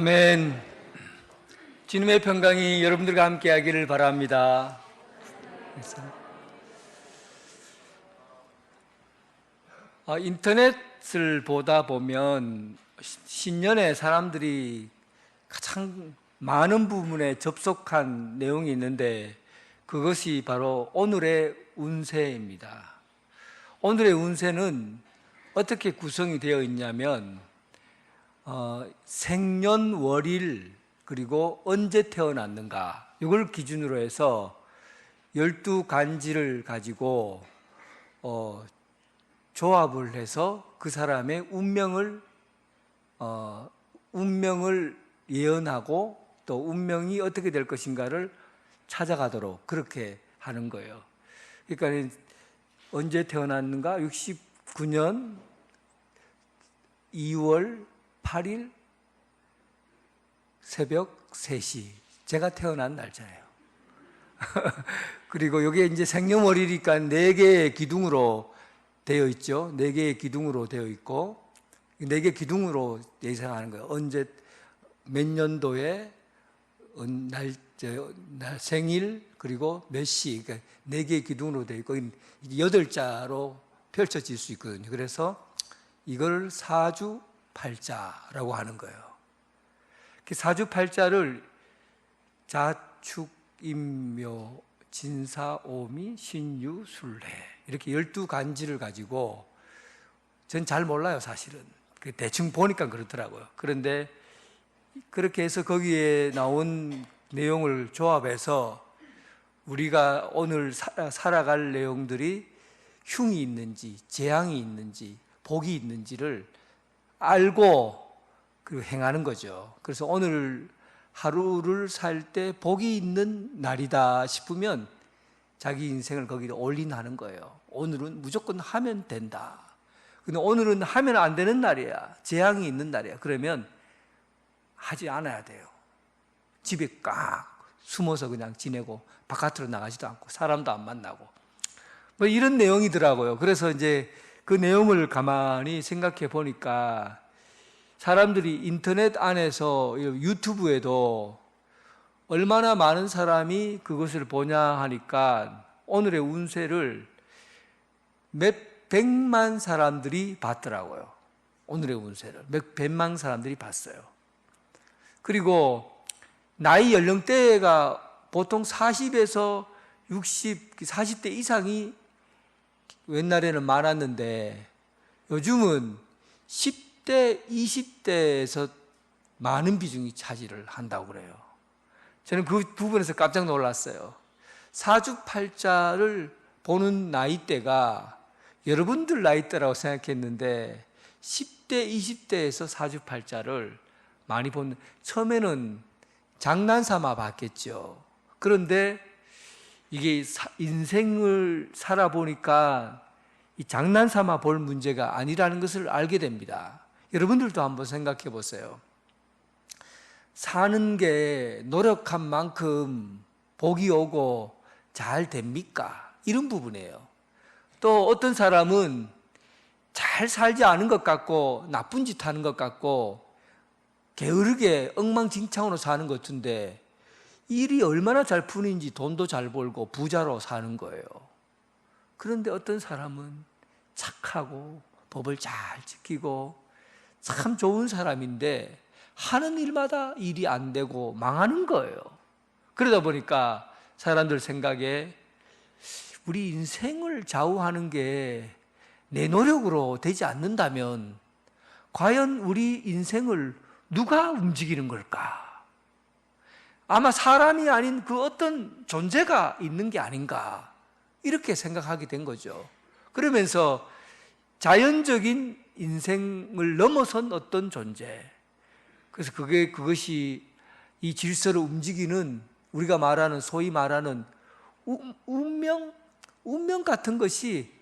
아멘. 주님의 평강이 여러분들과 함께 하기를 바랍니다. 인터넷을 보다 보면 신년에 사람들이 가장 많은 부분에 접속한 내용이 있는데 그것이 바로 오늘의 운세입니다. 오늘의 운세는 어떻게 구성이 되어 있냐면 생년월일 그리고 언제 태어났는가 이걸 기준으로 해서 12간지를 가지고 조합을 해서 그 사람의 운명을 예언하고 또 운명이 어떻게 될 것인가를 찾아가도록 그렇게 하는 거예요. 그러니까 언제 태어났는가? 69년 2월 8일 새벽 3시 제가 태어난 날짜예요. 그리고 이게 이제 생년월일이니까 4개의 기둥으로 되어 있죠. 4개의 기둥으로 되어 있고 4개 기둥으로 예상하는 거예요. 언제 몇 년도에 생일 그리고 몇 시, 그러니까 4개의 기둥으로 되어 있고 8자로 펼쳐질 수 있거든요. 그래서 이걸 사주팔자라고 하는 거예요. 사주팔자를 자축인묘 진사오미 신유술래 이렇게 12간지를 가지고 전 잘 몰라요 사실은. 대충 보니까 그렇더라고요. 그런데 그렇게 해서 거기에 나온 내용을 조합해서 우리가 오늘 살아갈 내용들이 흉이 있는지 재앙이 있는지 복이 있는지를 알고 행하는 거죠. 그래서 오늘 하루를 살 때 복이 있는 날이다 싶으면 자기 인생을 거기다 올인하는 거예요. 오늘은 무조건 하면 된다. 근데 오늘은 하면 안 되는 날이야. 재앙이 있는 날이야. 그러면 하지 않아야 돼요. 집에 꽉 숨어서 그냥 지내고 바깥으로 나가지도 않고 사람도 안 만나고 뭐 이런 내용이더라고요. 그래서 이제 그 내용을 가만히 생각해 보니까 사람들이 인터넷 안에서 유튜브에도 얼마나 많은 사람이 그것을 보냐 하니까 오늘의 운세를 몇 백만 사람들이 봤더라고요. 오늘의 운세를 몇 백만 사람들이 봤어요. 그리고 나이 연령대가 보통 40에서 60, 40대 이상이 옛날에는 많았는데 요즘은 10대, 20대에서 많은 비중이 차지를 한다고 그래요. 저는 그 부분에서 깜짝 놀랐어요. 사주팔자를 보는 나이대가 여러분들 나이대라고 생각했는데 10대, 20대에서 사주팔자를 많이 본, 처음에는 장난삼아 봤겠죠. 그런데 이게 인생을 살아보니까 이 장난삼아 볼 문제가 아니라는 것을 알게 됩니다. 여러분들도 한번 생각해 보세요. 사는 게 노력한 만큼 복이 오고 잘 됩니까? 이런 부분이에요. 또 어떤 사람은 잘 살지 않은 것 같고 나쁜 짓 하는 것 같고 게으르게 엉망진창으로 사는 것 같은데 일이 얼마나 잘 풀리는지 돈도 잘 벌고 부자로 사는 거예요. 그런데 어떤 사람은 착하고 법을 잘 지키고 참 좋은 사람인데 하는 일마다 일이 안 되고 망하는 거예요. 그러다 보니까 사람들 생각에 우리 인생을 좌우하는 게 내 노력으로 되지 않는다면 과연 우리 인생을 누가 움직이는 걸까? 아마 사람이 아닌 그 어떤 존재가 있는 게 아닌가 이렇게 생각하게 된 거죠. 그러면서 자연적인 인생을 넘어선 어떤 존재, 그래서 그것이 이 질서를 움직이는 우리가 말하는 소위 말하는 운명 같은 것이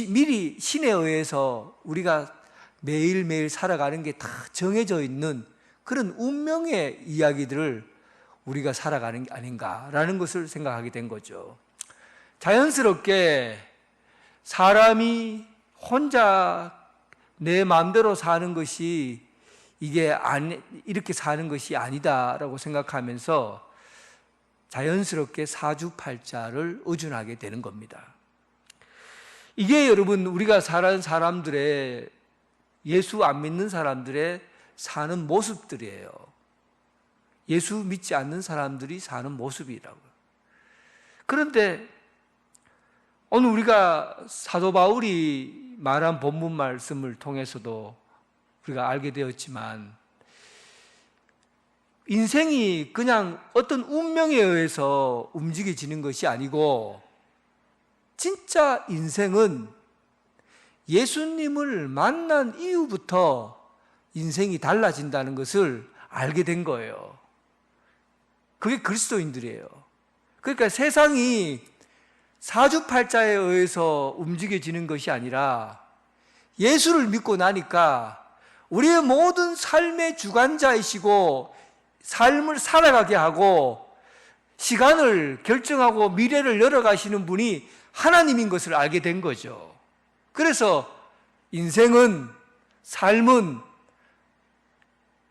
미리 신에 의해서 우리가 매일매일 살아가는 게 다 정해져 있는 그런 운명의 이야기들을 우리가 살아가는 게 아닌가라는 것을 생각하게 된 거죠. 자연스럽게 사람이 혼자 내 마음대로 사는 것이 이게 이렇게 사는 것이 아니다라고 생각하면서 자연스럽게 사주팔자를 의존하게 되는 겁니다. 이게 여러분 우리가 사는 사람들의, 예수 안 믿는 사람들의 사는 모습들이에요. 예수 믿지 않는 사람들이 사는 모습이라고요. 그런데 오늘 우리가 사도 바울이 말한 본문 말씀을 통해서도 우리가 알게 되었지만, 인생이 그냥 어떤 운명에 의해서 움직여지는 것이 아니고 진짜 인생은 예수님을 만난 이후부터 인생이 달라진다는 것을 알게 된 거예요. 그게 그리스도인들이에요. 그러니까 세상이 사주팔자에 의해서 움직여지는 것이 아니라 예수를 믿고 나니까 우리의 모든 삶의 주관자이시고 삶을 살아가게 하고 시간을 결정하고 미래를 열어가시는 분이 하나님인 것을 알게 된 거죠. 그래서 인생은, 삶은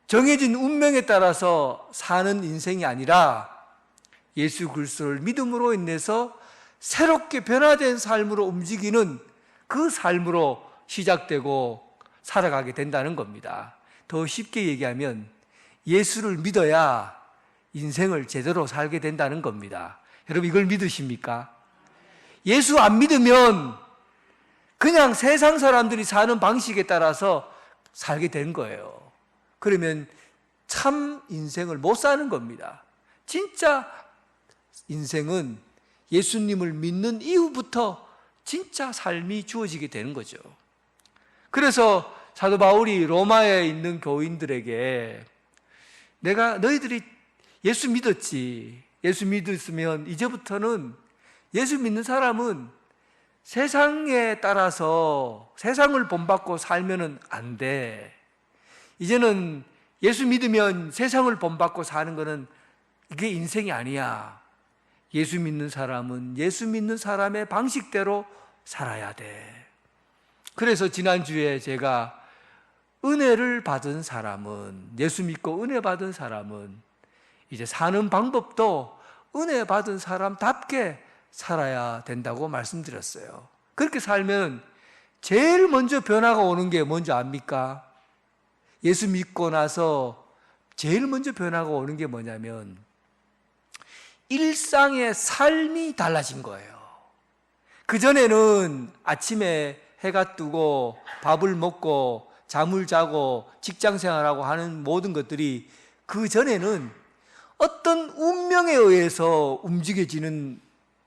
정해진 운명에 따라서 사는 인생이 아니라 예수 그리스도를 믿음으로 인해서 새롭게 변화된 삶으로 움직이는 그 삶으로 시작되고 살아가게 된다는 겁니다. 더 쉽게 얘기하면 예수를 믿어야 인생을 제대로 살게 된다는 겁니다. 여러분 이걸 믿으십니까? 예수 안 믿으면 그냥 세상 사람들이 사는 방식에 따라서 살게 된 거예요. 그러면 참 인생을 못 사는 겁니다. 진짜 인생은 예수님을 믿는 이후부터 진짜 삶이 주어지게 되는 거죠. 그래서 사도 바울이 로마에 있는 교인들에게, 너희들이 예수 믿었지. 예수 믿었으면 이제부터는, 예수 믿는 사람은 세상에 따라서 세상을 본받고 살면은 안 돼. 이제는 예수 믿으면 세상을 본받고 사는 거는 이게 인생이 아니야. 예수 믿는 사람은 예수 믿는 사람의 방식대로 살아야 돼. 그래서 지난주에 제가 은혜를 받은 사람은, 예수 믿고 은혜 받은 사람은 이제 사는 방법도 은혜 받은 사람답게 살아야 된다고 말씀드렸어요. 그렇게 살면 제일 먼저 변화가 오는 게 뭔지 압니까? 예수 믿고 나서 제일 먼저 변화가 오는 게 뭐냐면 일상의 삶이 달라진 거예요. 그전에는 아침에 해가 뜨고 밥을 먹고 잠을 자고 직장 생활하고 하는 모든 것들이 그전에는 어떤 운명에 의해서 움직여지는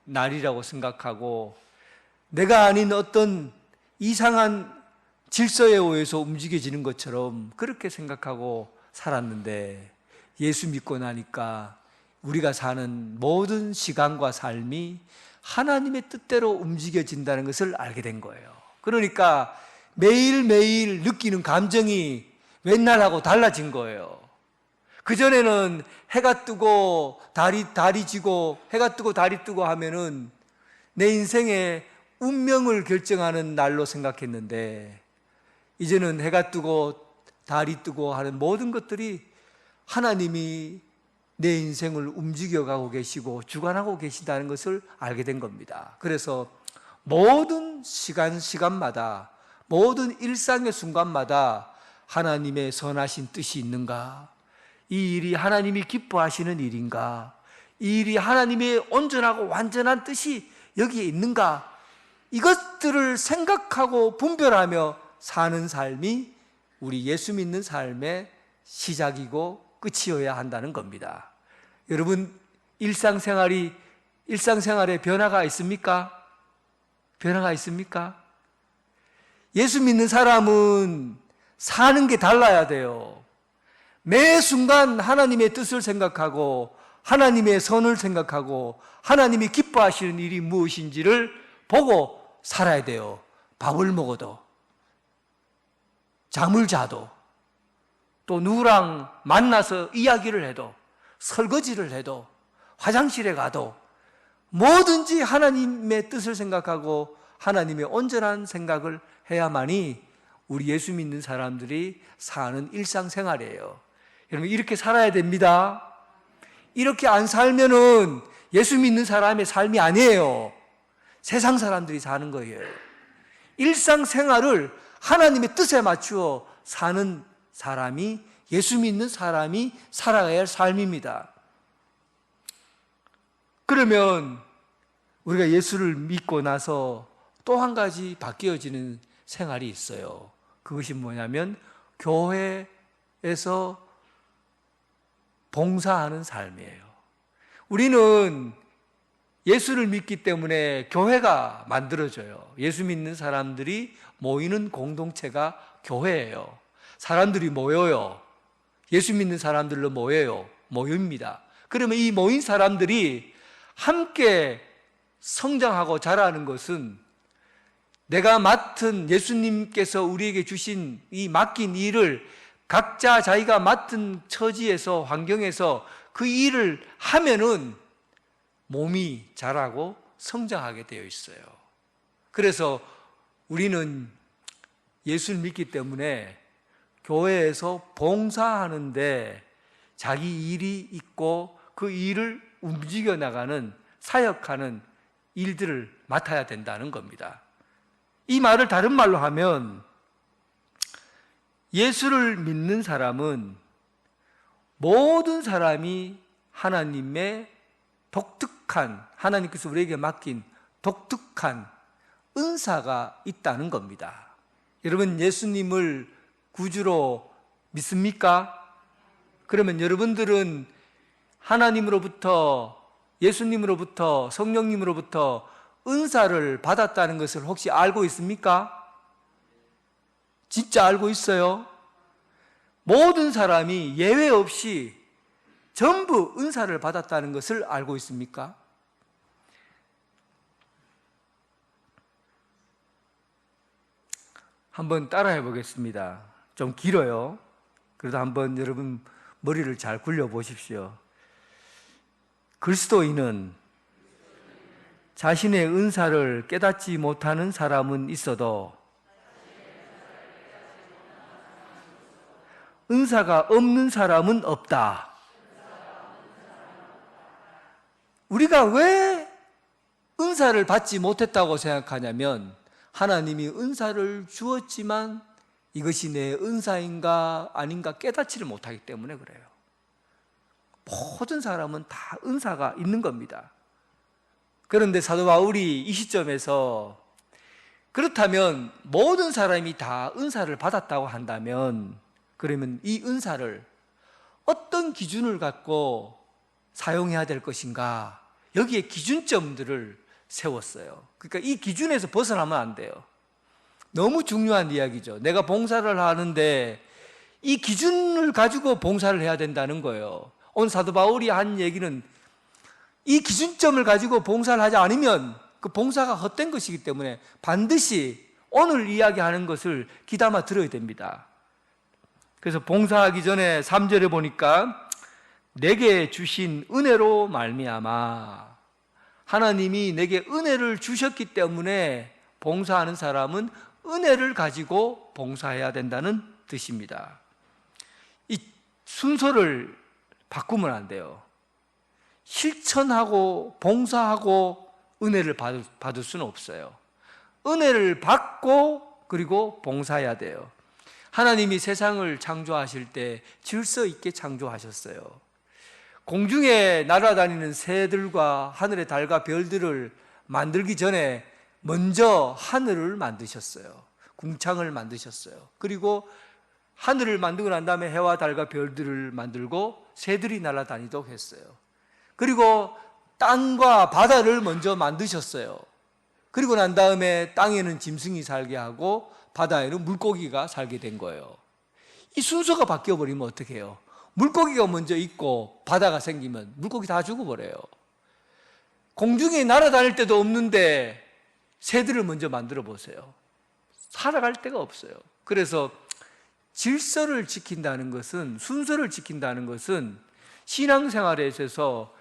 날이라고 생각하고 내가 아닌 어떤 이상한 질서에 의해서 움직여지는 것처럼 그렇게 생각하고 살았는데, 예수 믿고 나니까 우리가 사는 모든 시간과 삶이 하나님의 뜻대로 움직여진다는 것을 알게 된 거예요. 그러니까 매일매일 느끼는 감정이 옛날하고 달라진 거예요. 그전에는 해가 뜨고 달이 지고 해가 뜨고 달이 뜨고 하면은 내 인생의 운명을 결정하는 날로 생각했는데, 이제는 해가 뜨고 달이 뜨고 하는 모든 것들이 하나님이 내 인생을 움직여가고 계시고 주관하고 계신다는 것을 알게 된 겁니다. 그래서 모든 시간마다, 모든 일상의 순간마다 하나님의 선하신 뜻이 있는가? 이 일이 하나님이 기뻐하시는 일인가? 이 일이 하나님의 온전하고 완전한 뜻이 여기에 있는가? 이것들을 생각하고 분별하며 사는 삶이 우리 예수 믿는 삶의 시작이고 끝이어야 한다는 겁니다. 여러분, 일상생활에 변화가 있습니까? 변화가 있습니까? 예수 믿는 사람은 사는 게 달라야 돼요. 매 순간 하나님의 뜻을 생각하고 하나님의 선을 생각하고 하나님이 기뻐하시는 일이 무엇인지를 보고 살아야 돼요. 밥을 먹어도, 잠을 자도, 또 누구랑 만나서 이야기를 해도, 설거지를 해도, 화장실에 가도 뭐든지 하나님의 뜻을 생각하고 하나님의 온전한 생각을 해야만이 우리 예수 믿는 사람들이 사는 일상생활이에요. 여러분, 이렇게 살아야 됩니다. 이렇게 안 살면은 예수 믿는 사람의 삶이 아니에요. 세상 사람들이 사는 거예요. 일상생활을 하나님의 뜻에 맞추어 사는 사람이, 예수 믿는 사람이 살아가야 할 삶입니다. 그러면 우리가 예수를 믿고 나서 또 한 가지 바뀌어지는 생활이 있어요. 그것이 뭐냐면 교회에서 봉사하는 삶이에요. 우리는 예수를 믿기 때문에 교회가 만들어져요. 예수 믿는 사람들이 모이는 공동체가 교회예요. 사람들이 모여요. 예수 믿는 사람들로 모입니다. 그러면 이 모인 사람들이 함께 성장하고 자라는 것은 내가 맡은, 예수님께서 우리에게 주신 이 맡긴 일을 각자 자기가 맡은 처지에서, 환경에서 그 일을 하면은 몸이 자라고 성장하게 되어 있어요. 그래서 우리는 예수를 믿기 때문에 교회에서 봉사하는데 자기 일이 있고 그 일을 움직여 나가는, 사역하는 일들을 맡아야 된다는 겁니다. 이 말을 다른 말로 하면 예수를 믿는 사람은 모든 사람이 하나님의 독특한, 하나님께서 우리에게 맡긴 독특한 은사가 있다는 겁니다. 여러분, 예수님을 구주로 믿습니까? 그러면 여러분들은 하나님으로부터, 예수님으로부터, 성령님으로부터 은사를 받았다는 것을 혹시 알고 있습니까? 진짜 알고 있어요? 모든 사람이 예외 없이 전부 은사를 받았다는 것을 알고 있습니까? 한번 따라해 보겠습니다. 좀 길어요. 그래도 한번 여러분 머리를 잘 굴려 보십시오. 그리스도인은 자신의 은사를 깨닫지 못하는 사람은 있어도 은사가 없는 사람은 없다. 우리가 왜 은사를 받지 못했다고 생각하냐면 하나님이 은사를 주었지만 이것이 내 은사인가 아닌가 깨닫지를 못하기 때문에 그래요. 모든 사람은 다 은사가 있는 겁니다. 그런데 사도 바울이 이 시점에서 그렇다면 모든 사람이 다 은사를 받았다고 한다면 그러면 이 은사를 어떤 기준을 갖고 사용해야 될 것인가, 여기에 기준점들을 세웠어요. 그러니까 이 기준에서 벗어나면 안 돼요. 너무 중요한 이야기죠. 내가 봉사를 하는데 이 기준을 가지고 봉사를 해야 된다는 거예요. 오늘 사도 바울이 한 얘기는 이 기준점을 가지고 봉사를 하지 않으면 그 봉사가 헛된 것이기 때문에 반드시 오늘 이야기하는 것을 귀담아 들어야 됩니다. 그래서 봉사하기 전에 3절에 보니까 내게 주신 은혜로 말미암아, 하나님이 내게 은혜를 주셨기 때문에 봉사하는 사람은 은혜를 가지고 봉사해야 된다는 뜻입니다. 이 순서를 바꾸면 안 돼요. 실천하고 봉사하고 은혜를 받을 수는 없어요. 은혜를 받고 그리고 봉사해야 돼요. 하나님이 세상을 창조하실 때 질서 있게 창조하셨어요. 공중에 날아다니는 새들과 하늘의 달과 별들을 만들기 전에 먼저 하늘을 만드셨어요. 궁창을 만드셨어요. 그리고 하늘을 만들고 난 다음에 해와 달과 별들을 만들고 새들이 날아다니도록 했어요. 그리고 땅과 바다를 먼저 만드셨어요. 그리고 난 다음에 땅에는 짐승이 살게 하고 바다에는 물고기가 살게 된 거예요. 이 순서가 바뀌어버리면 어떻게 해요? 물고기가 먼저 있고 바다가 생기면 물고기 다 죽어버려요. 공중에 날아다닐 때도 없는데 새들을 먼저 만들어 보세요. 살아갈 데가 없어요. 그래서 질서를 지킨다는 것은, 순서를 지킨다는 것은 신앙생활에 있어서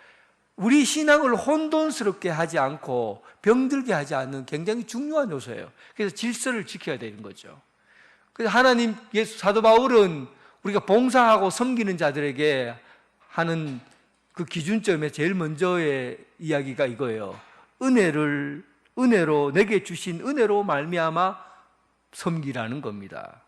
우리 신앙을 혼돈스럽게 하지 않고 병들게 하지 않는 굉장히 중요한 요소예요. 그래서 질서를 지켜야 되는 거죠. 그래서 하나님, 사도 바울은 우리가 봉사하고 섬기는 자들에게 하는 그 기준점에 제일 먼저의 이야기가 이거예요. 은혜로 내게 주신 은혜로 말미암아 섬기라는 겁니다.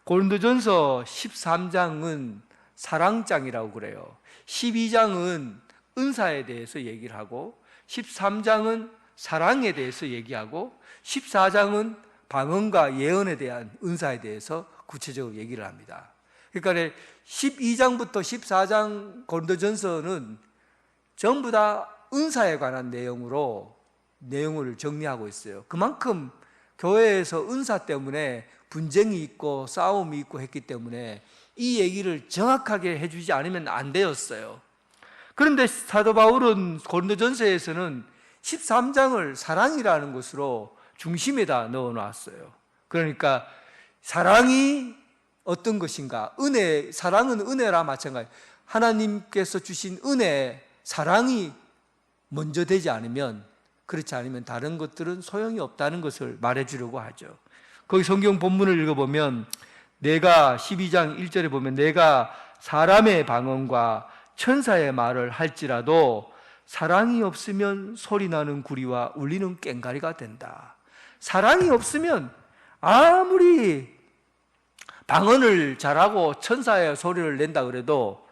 고린도전서 13장은 사랑장이라고 그래요. 12장은 은사에 대해서 얘기를 하고 13장은 사랑에 대해서 얘기하고 14장은 방언과 예언에 대한 은사에 대해서 구체적으로 얘기를 합니다. 그러니까 12장부터 14장 고린도전서는 전부 다 은사에 관한 내용을 정리하고 있어요. 그만큼 교회에서 은사 때문에 분쟁이 있고 싸움이 있고 했기 때문에 이 얘기를 정확하게 해주지 않으면 안 되었어요. 그런데 사도 바울은 고린도전서에서는 13장을 사랑이라는 것으로 중심에다 넣어놨어요. 그러니까 사랑이 어떤 것인가? 사랑은 은혜라 마찬가지. 하나님께서 주신 은혜, 사랑이 먼저 되지 않으면, 그렇지 않으면 다른 것들은 소용이 없다는 것을 말해주려고 하죠. 거기 성경 본문을 읽어보면 내가 12장 1절에 보면 내가 사람의 방언과 천사의 말을 할지라도 사랑이 없으면 소리나는 구리와 울리는 꽹과리가 된다. 사랑이 없으면 아무리 방언을 잘하고 천사의 소리를 낸다 그래도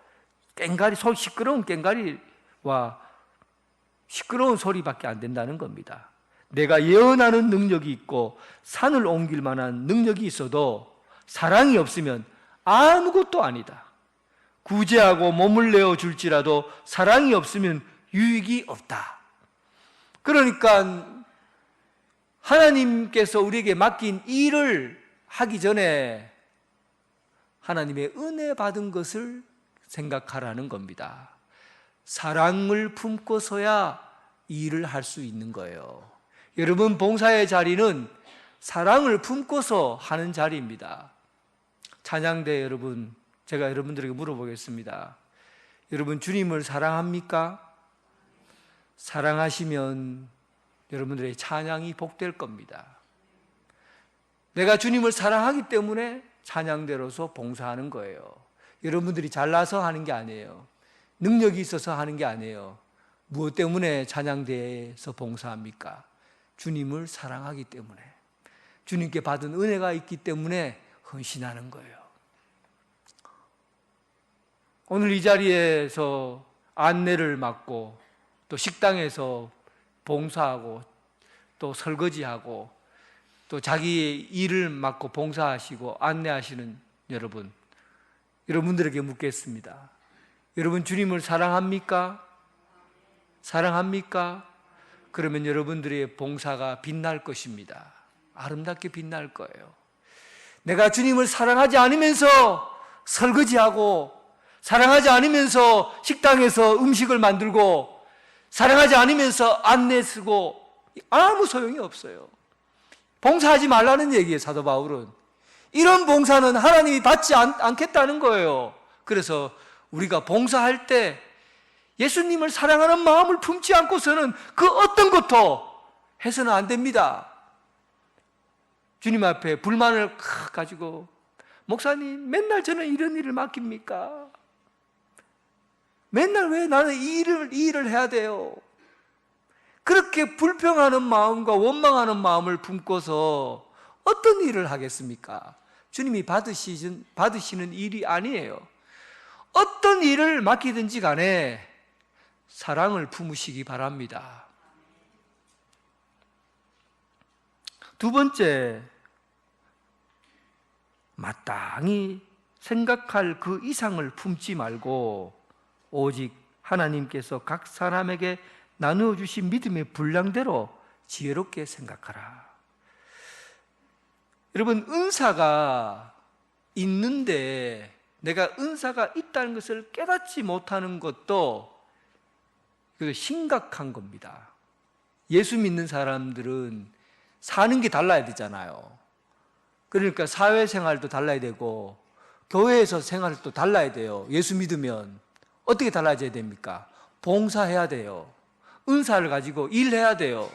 시끄러운 꽹과리와 시끄러운 소리밖에 안 된다는 겁니다. 내가 예언하는 능력이 있고 산을 옮길 만한 능력이 있어도 사랑이 없으면 아무것도 아니다. 구제하고 몸을 내어줄지라도 사랑이 없으면 유익이 없다. 그러니까 하나님께서 우리에게 맡긴 일을 하기 전에 하나님의 은혜 받은 것을 생각하라는 겁니다. 사랑을 품고서야 일을 할 수 있는 거예요. 여러분, 봉사의 자리는 사랑을 품고서 하는 자리입니다. 찬양대 여러분, 제가 여러분들에게 물어보겠습니다. 여러분, 주님을 사랑합니까? 사랑하시면 여러분들의 찬양이 복될 겁니다. 내가 주님을 사랑하기 때문에 찬양대로서 봉사하는 거예요. 여러분들이 잘나서 하는 게 아니에요. 능력이 있어서 하는 게 아니에요. 무엇 때문에 찬양대에서 봉사합니까? 주님을 사랑하기 때문에, 주님께 받은 은혜가 있기 때문에 헌신하는 거예요. 오늘 이 자리에서 안내를 맡고 또 식당에서 봉사하고 또 설거지하고 또 자기 일을 맡고 봉사하시고 안내하시는 여러분들에게 묻겠습니다. 여러분, 주님을 사랑합니까? 사랑합니까? 그러면 여러분들의 봉사가 빛날 것입니다. 아름답게 빛날 거예요. 내가 주님을 사랑하지 않으면서 설거지하고, 사랑하지 않으면서 식당에서 음식을 만들고, 사랑하지 않으면서 안내 쓰고 아무 소용이 없어요. 봉사하지 말라는 얘기예요, 사도 바울은. 이런 봉사는 하나님이 받지 않겠다는 거예요. 그래서 우리가 봉사할 때 예수님을 사랑하는 마음을 품지 않고서는 그 어떤 것도 해서는 안 됩니다. 주님 앞에 불만을 가지고, 목사님 맨날 저는 이런 일을 맡깁니까? 맨날 왜 나는 이 일을 해야 돼요? 그렇게 불평하는 마음과 원망하는 마음을 품고서 어떤 일을 하겠습니까? 주님이 받으시는 일이 아니에요. 어떤 일을 맡기든지 간에 사랑을 품으시기 바랍니다. 두 번째, 마땅히 생각할 그 이상을 품지 말고 오직 하나님께서 각 사람에게 나누어 주신 믿음의 분량대로 지혜롭게 생각하라. 여러분, 은사가 있는데 내가 은사가 있다는 것을 깨닫지 못하는 것도 심각한 겁니다. 예수 믿는 사람들은 사는 게 달라야 되잖아요. 그러니까 사회생활도 달라야 되고 교회에서 생활도 달라야 돼요. 예수 믿으면 어떻게 달라져야 됩니까? 봉사해야 돼요. 은사를 가지고 일해야 돼요.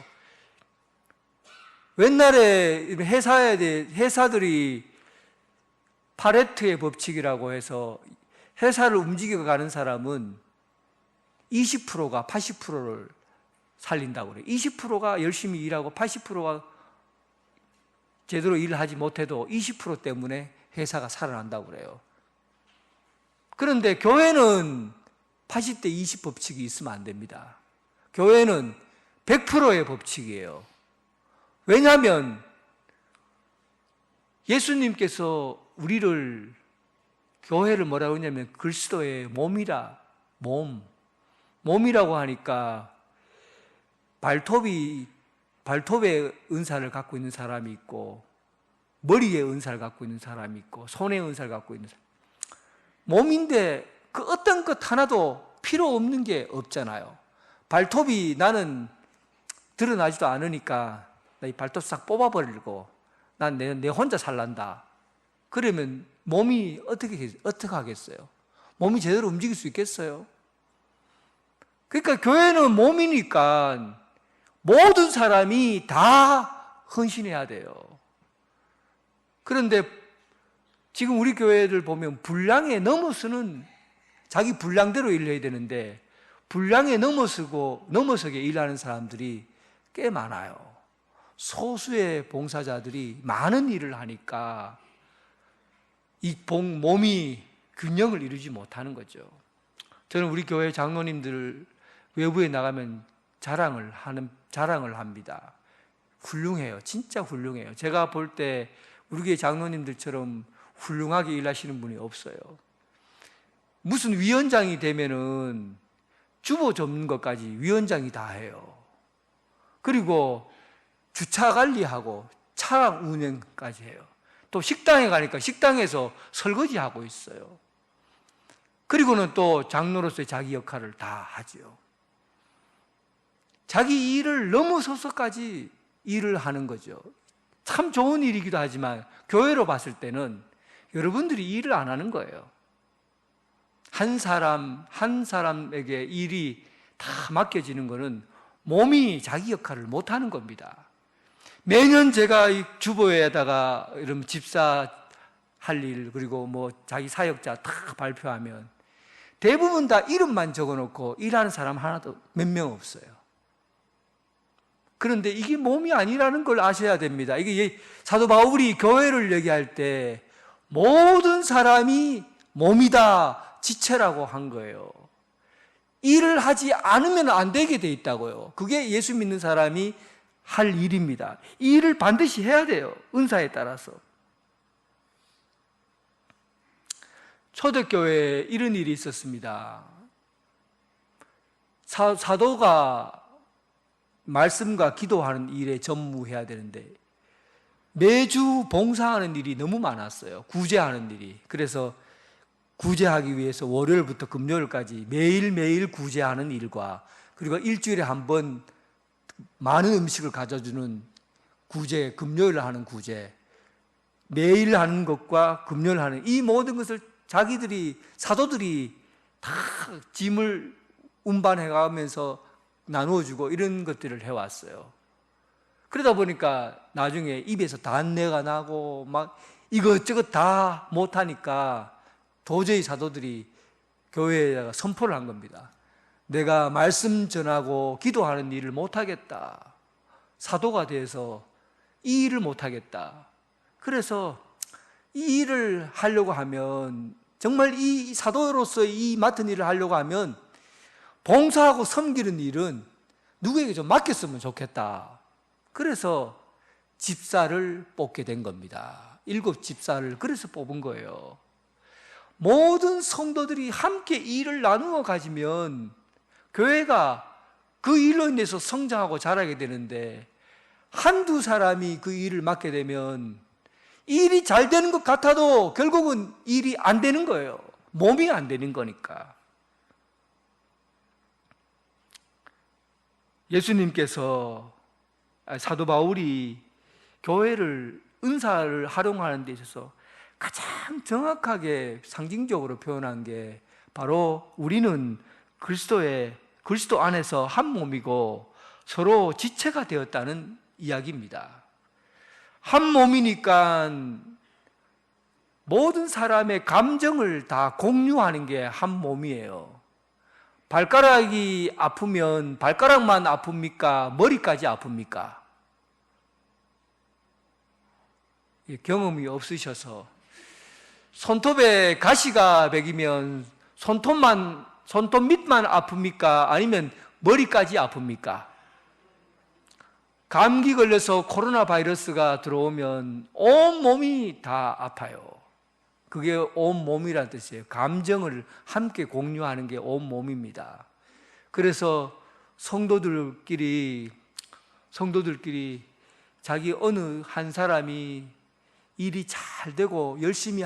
옛날에 회사들이 파레트의 법칙이라고 해서 회사를 움직여가는 사람은 20%가 80%를 살린다고 그래요. 20%가 열심히 일하고 80%가 제대로 일을 하지 못해도 20% 때문에 회사가 살아난다고 그래요. 그런데 교회는 80대 20 법칙이 있으면 안 됩니다. 교회는 100%의 법칙이에요. 왜냐하면 예수님께서 우리를, 교회를 뭐라고 하냐면 그리스도의 몸이라고 하니까 발톱에 은사를 갖고 있는 사람이 있고, 머리에 은사를 갖고 있는 사람이 있고, 손에 은사를 갖고 있는 사람. 몸인데 그 어떤 것 하나도 필요 없는 게 없잖아요. 발톱이 나는 드러나지도 않으니까 나 이 발톱 싹 뽑아버리고 난 내 혼자 살란다. 그러면 몸이 어떻게 하겠어요? 몸이 제대로 움직일 수 있겠어요? 그러니까 교회는 몸이니까 모든 사람이 다 헌신해야 돼요. 그런데 지금 우리 교회를 보면 분량에 넘어서는, 자기 분량대로 일해야 되는데 분량에 넘어서게 일하는 사람들이 꽤 많아요. 소수의 봉사자들이 많은 일을 하니까 이 몸이 균형을 이루지 못하는 거죠. 저는 우리 교회 장로님들 외부에 나가면 자랑을 합니다. 훌륭해요. 진짜 훌륭해요. 제가 볼 때 우리 교회 장로님들처럼 훌륭하게 일하시는 분이 없어요. 무슨 위원장이 되면은 주보 접는 것까지 위원장이 다 해요. 그리고 주차 관리하고 차량 운행까지 해요. 또 식당에 가니까 식당에서 설거지하고 있어요. 그리고는 또 장로로서의 자기 역할을 다 하죠. 자기 일을 넘어서서까지 일을 하는 거죠. 참 좋은 일이기도 하지만 교회로 봤을 때는 여러분들이 일을 안 하는 거예요. 한 사람에게 일이 다 맡겨지는 것은 몸이 자기 역할을 못 하는 겁니다. 매년 제가 이 주보에다가 이런 집사 할 일, 그리고 뭐 자기 사역자 다 발표하면 대부분 다 이름만 적어놓고 일하는 사람 하나도 몇 명 없어요. 그런데 이게 몸이 아니라는 걸 아셔야 됩니다. 이게 사도 바울이 교회를 얘기할 때 모든 사람이 몸이다, 지체라고 한 거예요. 일을 하지 않으면 안 되게 돼 있다고요. 그게 예수 믿는 사람이 할 일입니다. 이 일을 반드시 해야 돼요. 은사에 따라서. 초대교회에 이런 일이 있었습니다. 사도가 말씀과 기도하는 일에 전무해야 되는데 매주 봉사하는 일이 너무 많았어요. 구제하는 일이. 그래서 구제하기 위해서 월요일부터 금요일까지 매일매일 구제하는 일과, 그리고 일주일에 한 번 많은 음식을 가져주는 구제, 금요일 하는 구제, 매일 하는 것과 금요일 하는 이 모든 것을 사도들이 다 짐을 운반해 가면서 나누어주고 이런 것들을 해왔어요. 그러다 보니까 나중에 입에서 단내가 나고 막 이것저것 다 못하니까 도저히 사도들이 교회에다가 선포를 한 겁니다. 내가 말씀 전하고 기도하는 일을 못하겠다. 사도가 돼서 이 일을 못하겠다. 그래서 이 일을 하려고 하면, 정말 이 사도로서 이 맡은 일을 하려고 하면 봉사하고 섬기는 일은 누구에게 좀 맡겼으면 좋겠다. 그래서 집사를 뽑게 된 겁니다. 7 집사를 그래서 뽑은 거예요. 모든 성도들이 함께 일을 나누어 가지면 교회가 그 일로 인해서 성장하고 자라게 되는데, 한두 사람이 그 일을 맡게 되면 일이 잘 되는 것 같아도 결국은 일이 안 되는 거예요. 몸이 안 되는 거니까. 예수님께서, 사도 바울이 교회를, 은사를 활용하는 데 있어서 가장 정확하게 상징적으로 표현한 게 바로 우리는 그리스도 안에서 한 몸이고 서로 지체가 되었다는 이야기입니다. 한 몸이니까 모든 사람의 감정을 다 공유하는 게 한 몸이에요. 발가락이 아프면 발가락만 아픕니까? 머리까지 아픕니까? 경험이 없으셔서 손톱에 가시가 배기면 손톱 밑만 아픕니까? 아니면 머리까지 아픕니까? 감기 걸려서 코로나 바이러스가 들어오면 온 몸이 다 아파요. 그게 온 몸이란 뜻이에요. 감정을 함께 공유하는 게 온 몸입니다. 그래서 성도들끼리 자기 어느 한 사람이 일이 잘 되고 열심히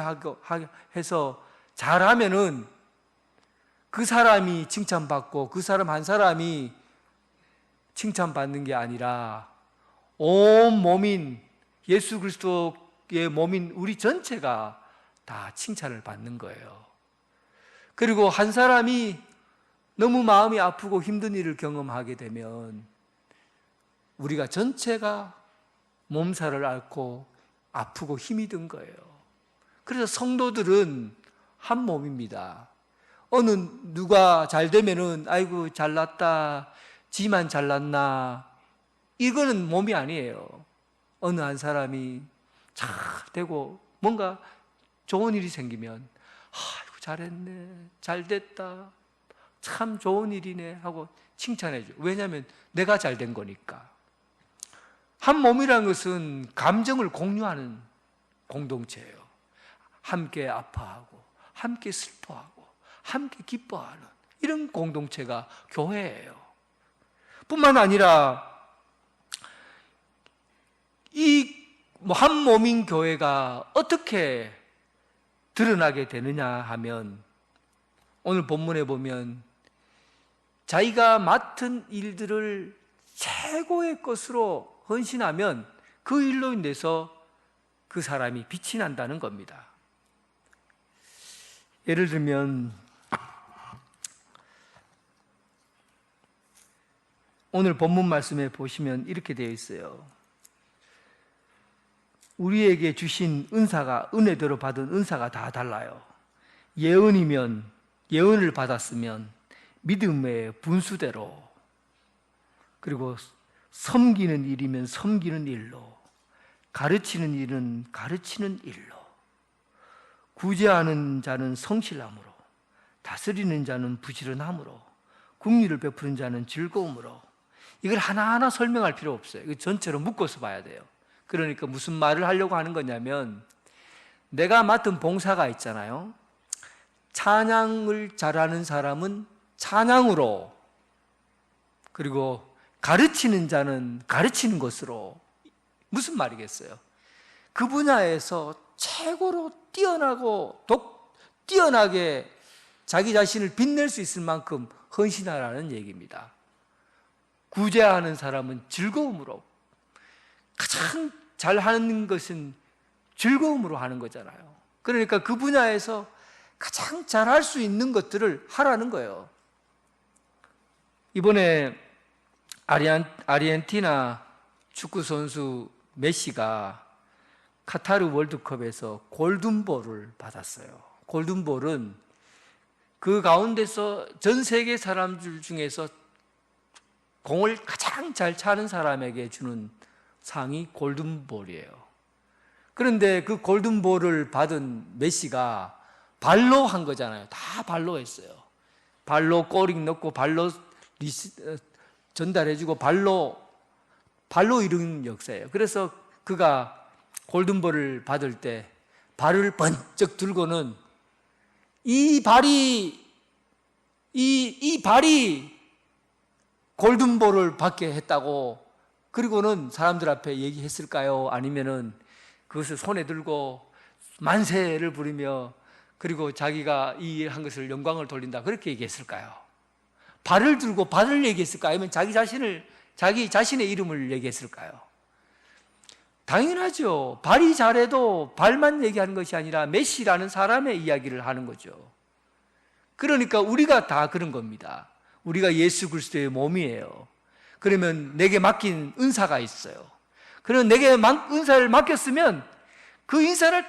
해서 잘하면은 그 사람이 칭찬받고 그 사람 한 사람이 칭찬받는 게 아니라 온 몸인 예수 그리스도의 몸인 우리 전체가 다 칭찬을 받는 거예요. 그리고 한 사람이 너무 마음이 아프고 힘든 일을 경험하게 되면 우리가 전체가 몸살을 앓고 아프고 힘이 든 거예요. 그래서 성도들은 한 몸입니다. 어느 누가 잘 되면은 아이고 잘났다, 지만 잘났나, 이거는 몸이 아니에요. 어느 한 사람이 잘 되고 뭔가 좋은 일이 생기면 아이고 잘했네, 잘됐다, 참 좋은 일이네 하고 칭찬해줘. 왜냐하면 내가 잘된 거니까. 한 몸이라는 것은 감정을 공유하는 공동체예요. 함께 아파하고 함께 슬퍼하고 함께 기뻐하는 이런 공동체가 교회예요. 뿐만 아니라 이 한 몸인 교회가 어떻게 드러나게 되느냐 하면 오늘 본문에 보면 자기가 맡은 일들을 최고의 것으로 헌신하면 그 일로 인해서 그 사람이 빛이 난다는 겁니다. 예를 들면 오늘 본문 말씀에 보시면 이렇게 되어 있어요. 우리에게 주신 은사가, 은혜대로 받은 은사가 다 달라요. 예언이면 예언을 받았으면 믿음의 분수대로, 그리고 섬기는 일이면 섬기는 일로, 가르치는 일은 가르치는 일로, 구제하는 자는 성실함으로, 다스리는 자는 부지런함으로, 긍휼을 베푸는 자는 즐거움으로. 이걸 하나하나 설명할 필요 없어요. 이거 전체로 묶어서 봐야 돼요. 그러니까 무슨 말을 하려고 하는 거냐면, 내가 맡은 봉사가 있잖아요. 찬양을 잘하는 사람은 찬양으로, 그리고 가르치는 자는 가르치는 것으로. 무슨 말이겠어요? 그 분야에서 최고로 뛰어나게 자기 자신을 빛낼 수 있을 만큼 헌신하라는 얘기입니다. 구제하는 사람은 즐거움으로, 가장 잘하는 것은 즐거움으로 하는 거잖아요. 그러니까 그 분야에서 가장 잘할 수 있는 것들을 하라는 거예요. 이번에 아르헨티나 축구선수 메시가 카타르 월드컵에서 골든볼을 받았어요. 골든볼은 그 가운데서 전 세계 사람들 중에서 공을 가장 잘 차는 사람에게 주는 상이 골든볼이에요. 그런데 그 골든볼을 받은 메시가 발로 한 거잖아요. 다 발로 했어요. 발로 골링 넣고 발로 전달해주고 발로 이룬 역사예요. 그래서 그가 골든볼을 받을 때 발을 번쩍 들고는 이 발이 골든볼을 받게 했다고, 그리고는 사람들 앞에 얘기했을까요? 아니면은 그것을 손에 들고 만세를 부르며 그리고 자기가 이 한 것을 영광을 돌린다 그렇게 얘기했을까요? 발을 들고 발을 얘기했을까요? 아니면 자기 자신의 이름을 얘기했을까요? 당연하죠. 발이 잘해도 발만 얘기하는 것이 아니라 메시라는 사람의 이야기를 하는 거죠. 그러니까 우리가 다 그런 겁니다. 우리가 예수 그리스도의 몸이에요. 그러면 내게 맡긴 은사가 있어요. 그럼 내게 은사를 맡겼으면 그 은사를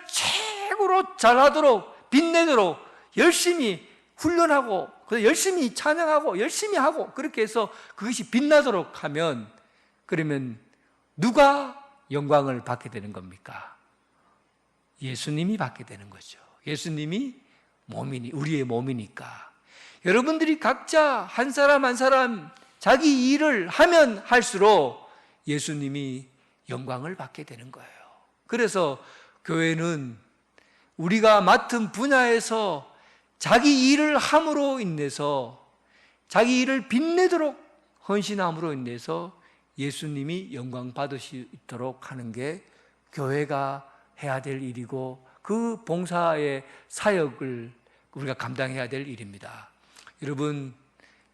최고로 잘하도록 빛내도록 열심히 훈련하고 열심히 찬양하고 열심히 하고 그렇게 해서 그것이 빛나도록 하면 그러면 누가 영광을 받게 되는 겁니까? 예수님이 받게 되는 거죠. 예수님이 우리의 몸이니까. 여러분들이 각자 한 사람 한 사람 자기 일을 하면 할수록 예수님이 영광을 받게 되는 거예요. 그래서 교회는 우리가 맡은 분야에서 자기 일을 함으로 인해서 자기 일을 빛내도록 헌신함으로 인해서 예수님이 영광 받으시도록 하는 게 교회가 해야 될 일이고 그 봉사의 사역을 우리가 감당해야 될 일입니다. 여러분,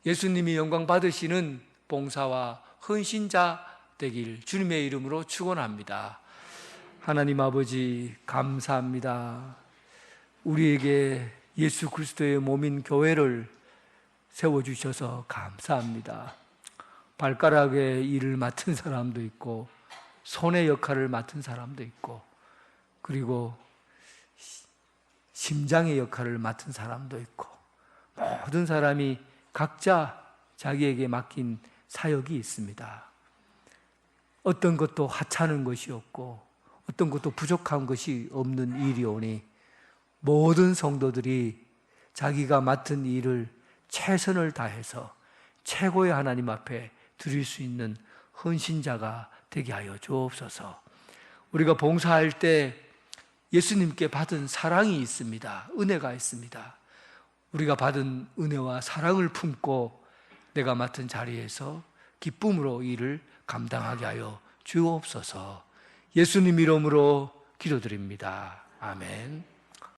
예수님이 영광 받으시는 봉사와 헌신자 되길 주님의 이름으로 축원합니다. 하나님 아버지 감사합니다. 우리에게 예수 그리스도의 몸인 교회를 세워주셔서 감사합니다. 발가락의 일을 맡은 사람도 있고 손의 역할을 맡은 사람도 있고 그리고 심장의 역할을 맡은 사람도 있고 모든 사람이 각자 자기에게 맡긴 사역이 있습니다. 어떤 것도 하찮은 것이 없고 어떤 것도 부족한 것이 없는 일이오니 모든 성도들이 자기가 맡은 일을 최선을 다해서 최고의 하나님 앞에 드릴 수 있는 헌신자가 되게 하여 주옵소서. 우리가 봉사할 때 예수님께 받은 사랑이 있습니다. 은혜가 있습니다. 우리가 받은 은혜와 사랑을 품고 내가 맡은 자리에서 기쁨으로 일을 감당하게 하여 주옵소서. 예수님 이름으로 기도드립니다. 아멘.